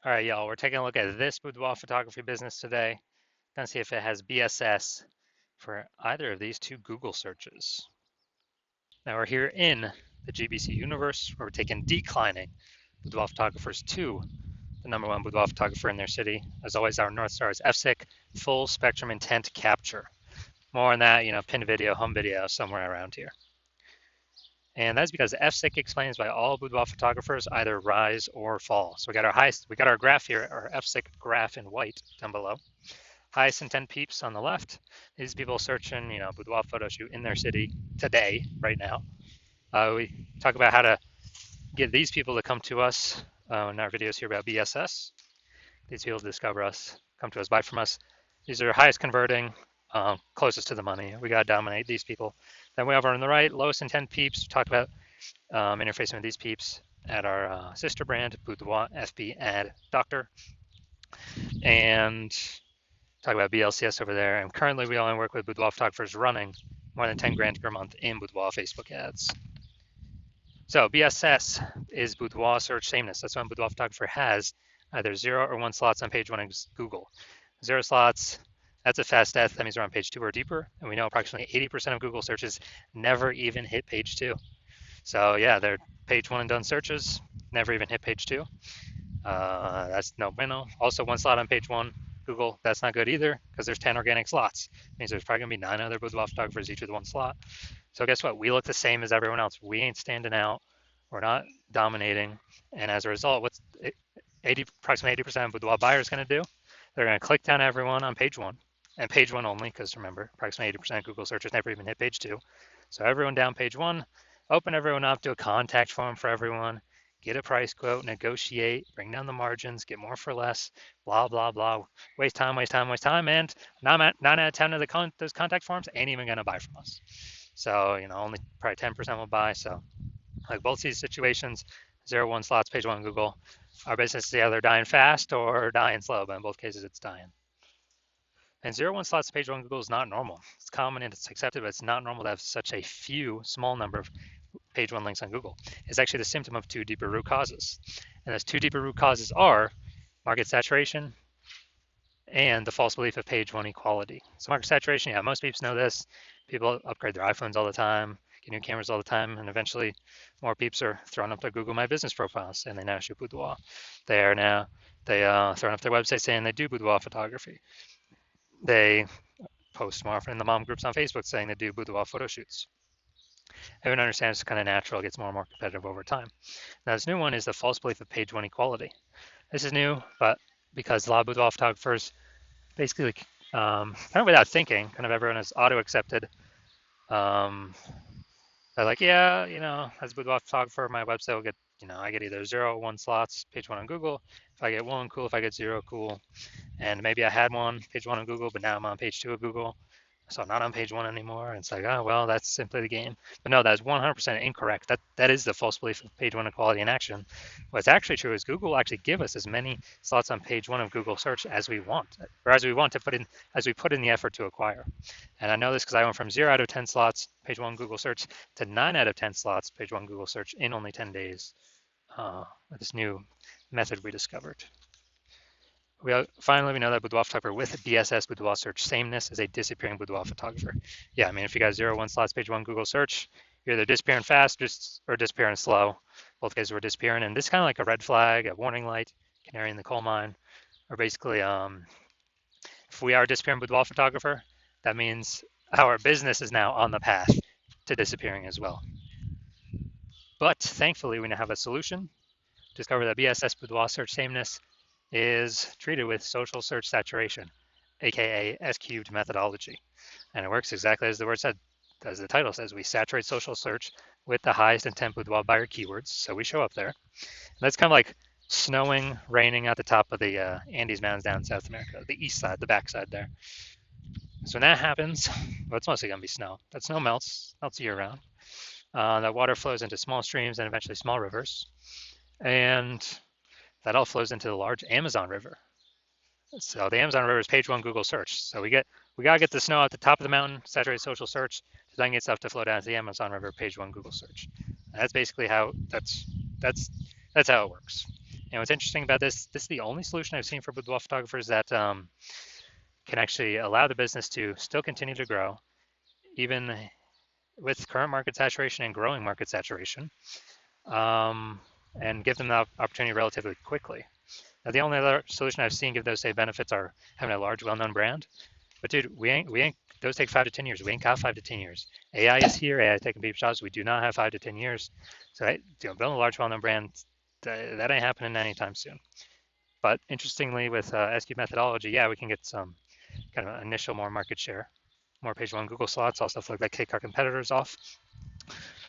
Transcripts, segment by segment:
All right, y'all, we're taking a look at this boudoir photography business today. Gonna see if it has BSS for either of these two Google searches. Now we're here in the GBC universe where we're taking declining boudoir photographers to the #1 boudoir photographer in their city. As always, our North Star is FSIC, full spectrum intent capture. More on that, pin video, home video, somewhere around here. And that's because FSIC explains why all boudoir photographers either rise or fall. So we got our graph here, our FSIC graph in white down below. Highest intent peeps on the left. These people searching, boudoir photo shoot in their city today, right now. We talk about how to get these people to come to us in our videos here about BSS. These people discover us, come to us, buy from us. These are highest converting, closest to the money. We got to dominate these people. Then we have on the right, lowest intent peeps. We talk about interfacing with these peeps at our sister brand, Boudoir FB Ad Doctor. And talk about BLCS over there. And currently we only work with boudoir photographers running more than 10 grand per month in boudoir Facebook ads. So BSS is boudoir search sameness. That's when boudoir photographer has either 0 or 1 slots on page 1 in Google. 0 slots, that's a fast death. That means we're on page 2 or deeper. And we know approximately 80% of Google searches never even hit page 2. So yeah, they're page 1 and done searches, never even hit page 2. That's no bueno. Also 1 slot on page 1. Google, that's not good either because there's 10 organic slots. It means there's probably gonna be 9 other boudoir photographers each with 1 slot. So guess what? We look the same as everyone else. We ain't standing out. We're not dominating. And as a result, what's approximately 80% of boudoir buyers gonna do? They're gonna click down everyone on page 1 and page 1 only because remember, approximately 80% of Google searches never even hit page 2. So everyone down page 1, open everyone up, do a contact form for everyone, get a price quote, negotiate, bring down the margins, get more for less, blah, blah, blah. Waste time, and 9 out of 10 of those contact forms ain't even going to buy from us. So, only probably 10% will buy. So, like both these situations, 0-1 slots, page 1 Google, our business is either dying fast or dying slow, but in both cases, it's dying. And 0-1 slots, page 1 Google is not normal. It's common and it's accepted, but it's not normal to have such a small number of page 1 links on Google. It's actually the symptom of 2 deeper root causes. And those 2 deeper root causes are market saturation and the false belief of page 1 equality. So market saturation, yeah, most people know this. People upgrade their iPhones all the time, get new cameras all the time, and eventually more peeps are throwing up their Google My Business profiles, and they now shoot boudoir. Throwing up their website saying they do boudoir photography. They post more often in the mom groups on Facebook saying they do boudoir photo shoots. Everyone understands it's kind of natural, it gets more and more competitive over time. Now, this new one is the false belief of page 1 equality. This is new, but because a lot of boudoir photographers basically, kind of without thinking, kind of everyone is auto-accepted. They're like, yeah, as a boudoir photographer, my website will get, I get either 0 or 1 slots, page 1 on Google. If I get 1, cool. If I get 0, cool. And maybe I had page 1 on Google, but now I'm on page 2 of Google. So I'm not on page 1 anymore. And it's like, oh, well, that's simply the game. But no, that's 100% incorrect. That is the false belief of page 1 equality in action. What's actually true is Google will actually give us as many slots on page 1 of Google search as we want, or as we put in the effort to acquire. And I know this because I went from 0 out of 10 slots, page 1 Google search, to 9 out of 10 slots, page 1 Google search in only 10 days with this new method we discovered. Finally, we know that boudoir photographer with BSS boudoir search sameness is a disappearing boudoir photographer. Yeah, I mean, if you got 0-1 slots, page 1 Google search, you're either disappearing fast or disappearing slow. Both cases we're disappearing, and this is kind of like a red flag, a warning light, canary in the coal mine, or basically, if we are a disappearing boudoir photographer, that means our business is now on the path to disappearing as well. But thankfully, we now have a solution. Discover that BSS boudoir search sameness is treated with social search saturation, aka S-cubed methodology. And it works exactly as the word said, as the title says. We saturate social search with the highest intent boudoir buyer keywords, so we show up there. And that's kind of like snowing, raining at the top of the Andes Mountains down in South America, the east side, the backside there. So when that happens, well, it's mostly going to be snow. That snow melts year round. That water flows into small streams and eventually small rivers. And that all flows into the large Amazon River. So the Amazon River is page 1 Google search. So we gotta get the snow at the top of the mountain, saturate social search, to then get stuff to flow down to the Amazon River, page 1 Google search. And that's basically how that's how it works. And what's interesting about this is the only solution I've seen for boudoir photographers that can actually allow the business to still continue to grow, even with current market saturation and growing market saturation, and give them the opportunity relatively quickly. Now, the only other solution I've seen give those same benefits are having a large, well-known brand. But dude, we ain't. Those take 5 to 10 years. We ain't got 5 to 10 years. AI is here. AI is taking people's jobs. We do not have 5 to 10 years. So, building a large, well-known brand, that ain't happening anytime soon. But interestingly, with SQ methodology, yeah, we can get some kind of initial more market share, more page one Google slots, all stuff like that, kick our competitors off.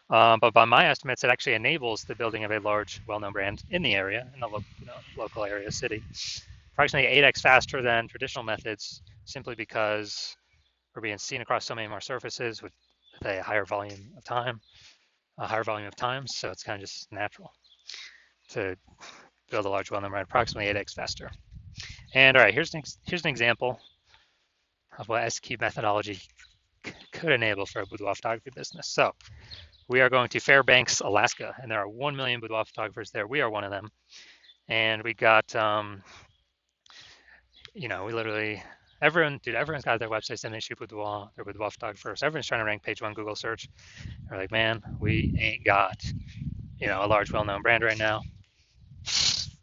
But by my estimates, it actually enables the building of a large, well-known brand in the area, in the local area, city, approximately 8x faster than traditional methods, simply because we're being seen across so many more surfaces with a higher volume of time, So it's kind of just natural to build a large, well-known brand approximately 8x faster. And all right, here's an example of what SQ methodology could enable for a boudoir photography business. So we are going to Fairbanks, Alaska, and there are 1 million boudoir photographers there. We are one of them. And we got, we literally, everyone's got their websites and they shoot boudoir, they're boudoir photographers. Everyone's trying to rank page one Google search. They're like, man, we ain't got, a large, well-known brand right now.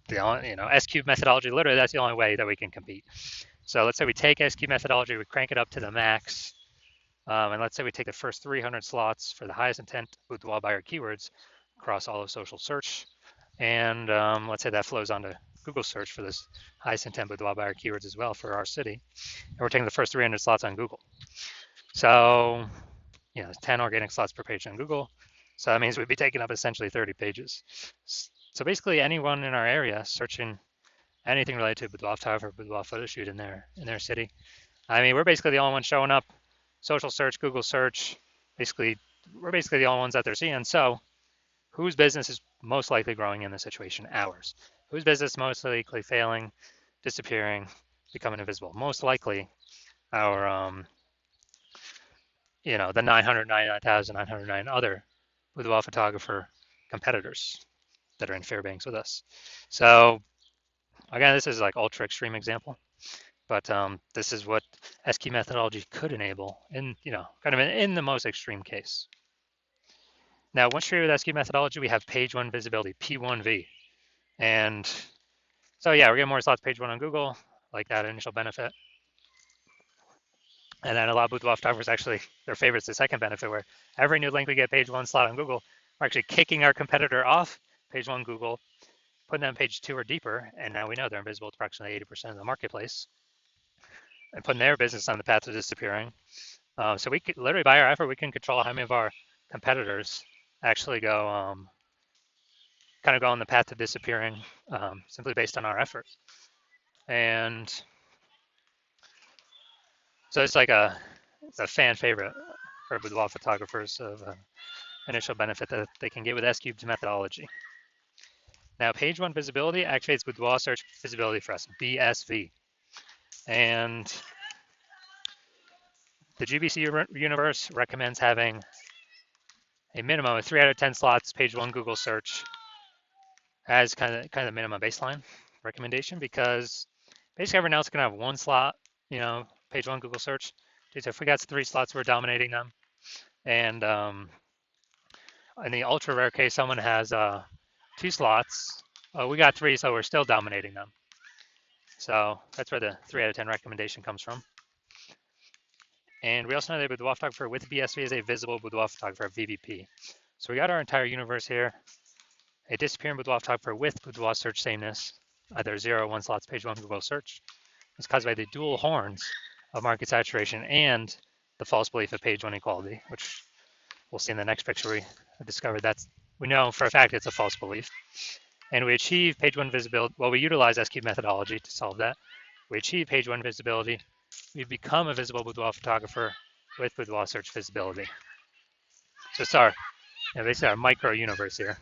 The only, SQ methodology, literally, that's the only way that we can compete. So let's say we take SQ methodology, we crank it up to the max, and let's say we take the first 300 slots for the highest intent boudoir buyer keywords across all of social search, and let's say that flows onto Google search for this highest intent boudoir buyer keywords as well for our city, and we're taking the first 300 slots on Google. So, 10 organic slots per page on Google. So that means we'd be taking up essentially 30 pages. So basically, anyone in our area searching anything related to boudoir photography or boudoir photo shoot in their city. I mean, we're basically the only ones showing up. Social search, Google search, we're basically the only ones that they're seeing. So whose business is most likely growing in this situation? Ours. Whose business most likely failing, disappearing, becoming invisible? Most likely our, the 999,909 other boudoir photographer competitors that are in Fairbanks with us. So again, this is like ultra extreme example, but this is what SQ methodology could enable in, kind of in the most extreme case. Now, once you're with SQ methodology, we have page one visibility, P1V. And so yeah, we're getting more slots page one on Google, like that initial benefit. And then a lot of boudoir photographers actually, their favorite's the second benefit, where every new link we get page one slot on Google, we're actually kicking our competitor off page one Google, putting them page two or deeper, and now we know they're invisible to approximately 80% of the marketplace, and putting their business on the path to disappearing. So we could literally, by our effort, we can control how many of our competitors actually go, kind of go on the path to disappearing, simply based on our effort. And so it's a fan favorite for boudoir photographers of initial benefit that they can get with S-Cube's methodology. Now, page one visibility activates boudoir search visibility for us, BSV. And the GBC universe recommends having a minimum of 3 out of 10 slots page one Google search as kind of the minimum baseline recommendation, because basically everyone else can have one slot, page one Google search. So if we got 3 slots, we're dominating them. And in the ultra rare case, someone has 2 slots. We got 3, so we're still dominating them. So that's where the 3 out of 10 recommendation comes from. And we also know that boudoir photographer with BSV is a visible boudoir photographer, VBP. So we got our entire universe here. A disappearing boudoir photographer with boudoir search sameness, either 0 or 1 slots page one Google search, is caused by the dual horns of market saturation and the false belief of page one equality, which we'll see in the next picture. We discovered we know for a fact it's a false belief. And we achieve page one visibility. Well, we utilize SQ methodology to solve that. We achieve page one visibility. We become a visible boudoir photographer with boudoir search visibility. So it's basically our micro universe here.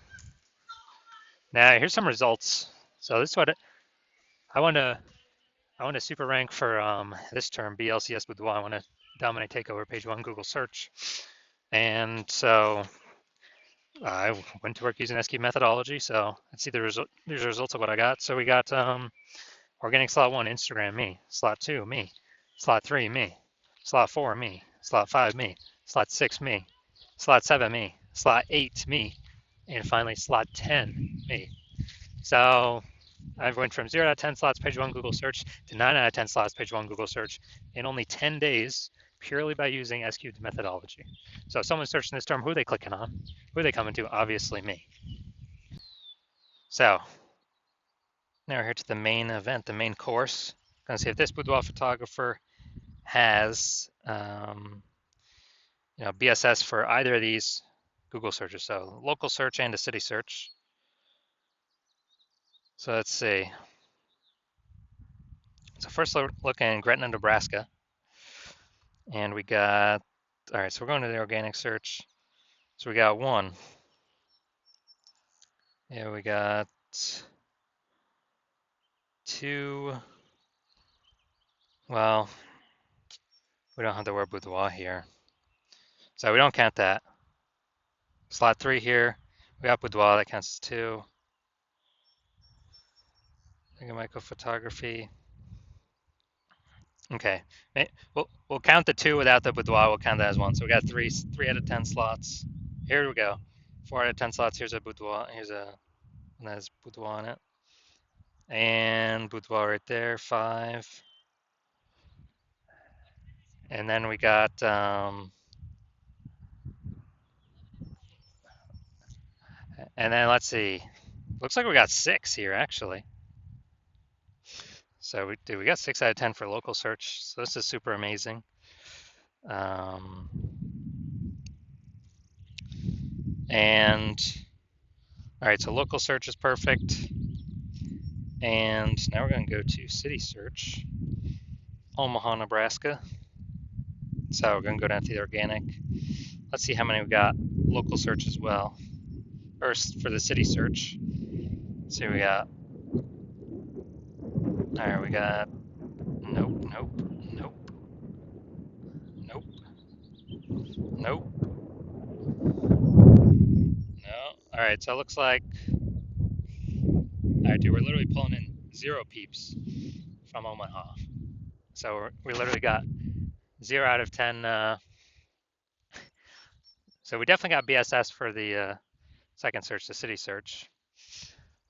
Now here's some results. So this is what I want to super rank for this term, BLCS boudoir. I want to dominate, take over page one Google search. And so I went to work using SQ methodology, so let's see these results of what I got. So we got organic slot 1, Instagram, me. Slot 2, me. Slot 3, me. Slot 4, me. Slot 5, me. Slot 6, me. Slot 7, me. Slot 8, me. And finally, slot 10, me. So I went from 0 out of 10 slots page 1 Google search to 9 out of 10 slots page 1 Google search in only 10 days purely by using SQ methodology. So if someone's searching this term, who are they clicking on? Who are they coming to? Obviously me. So now we're here to the main event, the main course. Gonna see if this boudoir photographer has BSS for either of these Google searches, so local search and a city search. So let's see. So first look in Gretna, Nebraska. And we got, all right, so we're going to the organic search. So we got 1. Yeah, we got 2. Well, we don't have the word boudoir here. So we don't count that. Slot 3 here. We got boudoir, that counts as 2. I think micro photography. Okay, we'll count the 2 without the boudoir. We'll count that as 1. So we got 3 out of 10 slots. Here we go. 4 out of 10 slots. Here's a boudoir. Here's a one that has boudoir on it. And boudoir right there, 5. And then we got and then let's see. Looks like we got 6 here actually. So we got 6 out of 10 for local search. So this is super amazing. And all right, so local search is perfect. And now we're going to go to city search, Omaha, Nebraska. So we're going to go down to the organic. Let's see how many we got local search as well. First for the city search. So we got, all right, we got, nope, nope, nope, nope, nope, no. All right, so it looks like, all right, dude, we're literally pulling in 0 peeps from Omaha. So we literally got 0 out of 10. So we definitely got BSS for the second search, the city search.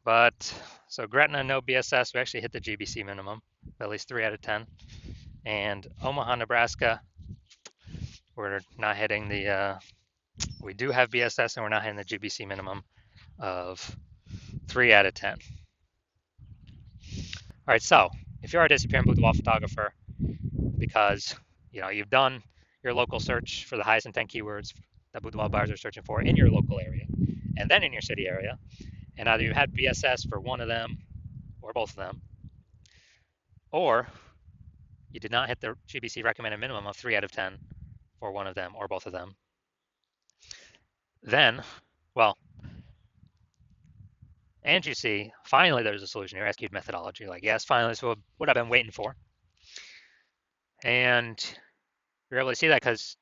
But so Gretna, no BSS. We actually hit the GBC minimum, at least 3 out of 10. And Omaha, Nebraska, we're not hitting the, we do have BSS and we're not hitting the GBC minimum of 3 out of 10. All right, so if you're a disappearing boudoir photographer, because you've done your local search for the highest intent keywords that boudoir buyers are searching for in your local area, and then in your city area, and either you had BSS for one of them or both of them, or you did not hit the GBC recommended minimum of 3 out of 10 for one of them or both of them, then, well, and you see, finally there's a solution here, SQ'd methodology. Like, yes, finally, this is what I've been waiting for. And you're able to see that because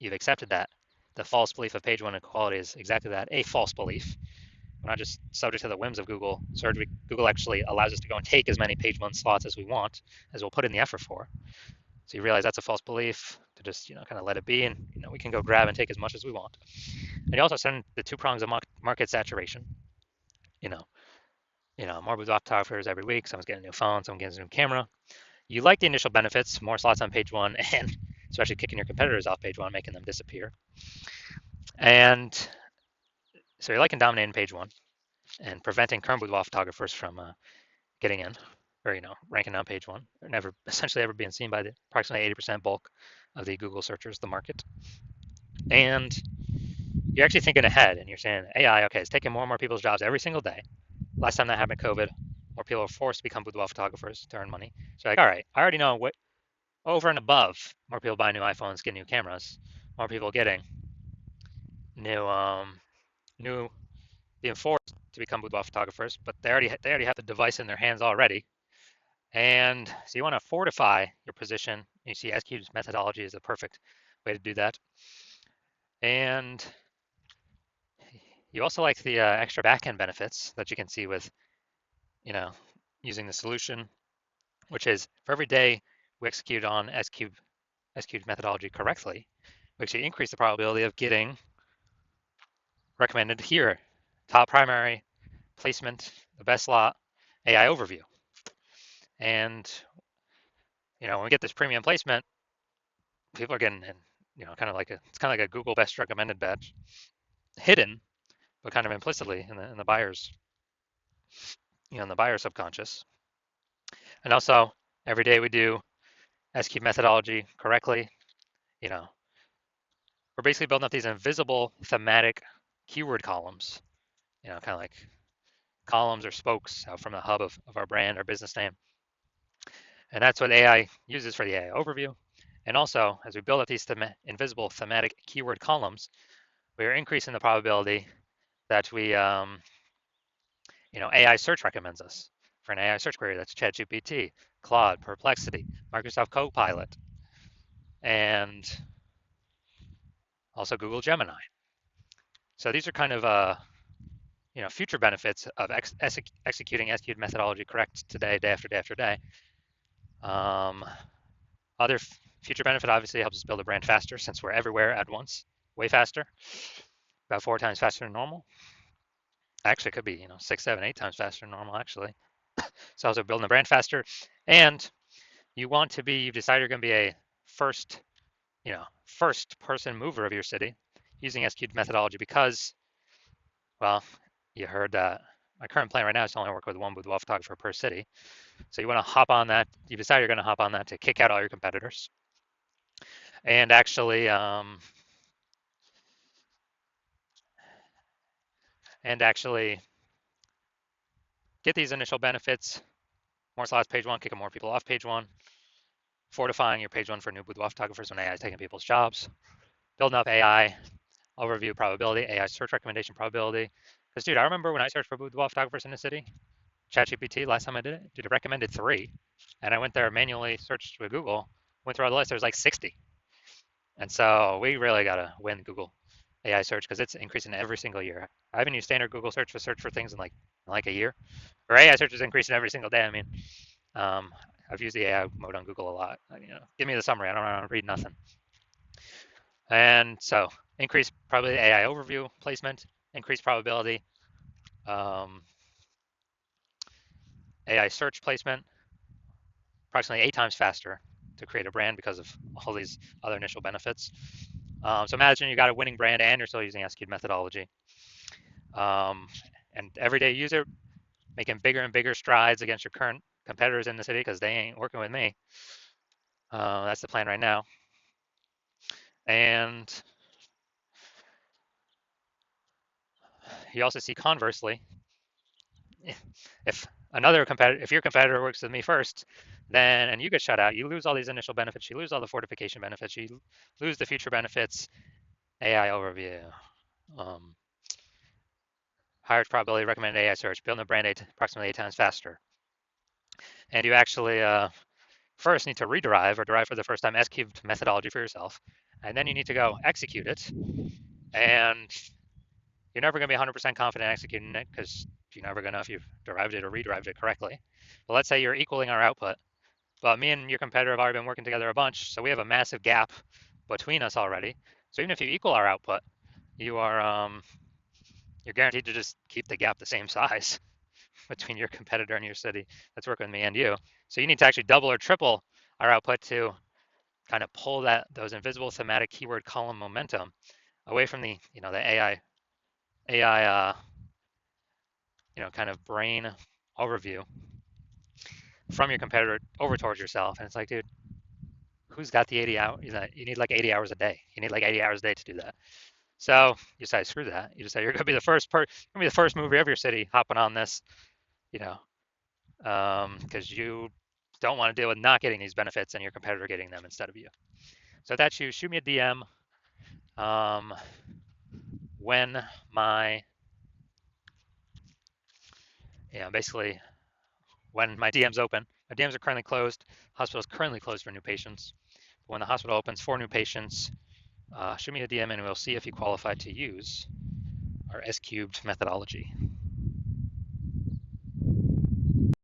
you've accepted that. The false belief of page 1 equality is exactly that, a false belief. We're not just subject to the whims of Google search. Google actually allows us to go and take as many page 1 slots as we want, as we'll put in the effort for. So you realize that's a false belief, to just kind of let it be, and we can go grab and take as much as we want. And you also send the 2 prongs of market saturation. More boudoir photographers every week. Someone's getting a new phone, someone gets a new camera. You like the initial benefits, more slots on page 1, and especially kicking your competitors off page 1, making them disappear. And so you're liking dominating page 1 and preventing current boudoir photographers from getting in, or ranking on page 1, or essentially ever being seen by the approximately 80% bulk of the Google searchers, the market. And you're actually thinking ahead, and you're saying AI, okay, it's taking more and more people's jobs every single day. Last time that happened, COVID, more people are forced to become boudoir photographers to earn money. So like, all right, I already know what over and above more people buying new iPhones, getting new cameras, more people getting new being forced to become boudoir photographers, but they already have the device in their hands already. And so you want to fortify your position. You see SQ's methodology is the perfect way to do that. And You also like the extra backend benefits that you can see with, you know, using the solution, which is for every day we execute on SQ methodology correctly, we actually increase the probability of getting recommended here, top primary, placement, the best lot, AI overview. And, when we get this premium placement, people are getting, it's kind of like a Google best recommended badge, hidden, but kind of implicitly in the buyer's, in the buyer subconscious. And also, every day we do SQ methodology correctly, you know, we're basically building up these invisible thematic keyword columns, kind of like columns or spokes out from the hub of our brand, our business name. And that's what AI uses for the AI overview. And also, as we build up these invisible thematic keyword columns, we are increasing the probability that AI search recommends us for an AI search query. That's ChatGPT, Claude, Perplexity, Microsoft Copilot, and also Google Gemini. So these are kind of future benefits of executing SQ methodology correct today, day after day after day. Other future benefit obviously helps us build a brand faster since we're everywhere at once, way faster, about 4 times faster than normal. Actually, it could be 6, 7, 8 times faster than normal actually. So also building the brand faster, and you've decided you're going to be a first person mover of your city using SQ methodology because, well, you heard that my current plan right now is to only work with one boudoir photographer per city. So you want to hop on that. You decide you're going to hop on that to kick out all your competitors, and actually get these initial benefits. More slots page one, kicking more people off page one, fortifying your page one for new boudoir photographers when AI is taking people's jobs, building up AI overview probability, AI search recommendation probability. Because, dude, I remember when I searched for boudoir photographers in the city, ChatGPT, last time I did it, it recommended 3. And I went there manually, searched with Google, went through all the list, there's like 60. And so we really got to win Google AI search because it's increasing every single year. I haven't used standard Google search for things in like a year. Or AI search is increasing every single day. I mean, I've used the AI mode on Google a lot. Give me the summary. I don't want to read nothing. And so increase probability AI overview placement, increase probability AI search placement, approximately 8 times faster to create a brand because of all these other initial benefits. So imagine you got a winning brand and you're still using SQ methodology. And everyday user making bigger and bigger strides against your current competitors in the city because they ain't working with me. That's the plan right now. And you also see conversely, if your competitor works with me first, and you get shut out, you lose all these initial benefits, you lose all the fortification benefits, you lose the future benefits, AI overview, higher probability recommended AI search, building a brand approximately 8 times faster. And you actually first need to rederive or derive for the first time SQ methodology for yourself, and then you need to go execute it. And you're never going to be 100% confident executing it because you're never going to know if you've derived it or rederived it correctly. But let's say you're equaling our output, but me and your competitor have already been working together a bunch, so we have a massive gap between us already. So even if you equal our output, you're guaranteed to just keep the gap the same size between your competitor and your city that's working with me and you. So you need to actually double or triple our output to kind of pull those invisible thematic keyword column momentum away from the AI kind of brain overview from your competitor over towards yourself. And it's like, dude, who's got the 80 hours? You need like 80 hours a day. You need like 80 hours a day to do that. So you decide, screw that. You decide you're gonna be the first mover of your city hopping on this, because you don't want to deal with not getting these benefits and your competitor getting them instead of you. So that's you. Shoot me a DM when basically when my DM's open. My DMs are currently closed. Hospital is currently closed for new patients. But when the hospital opens for new patients, shoot me a DM and we'll see if you qualify to use our S cubed methodology.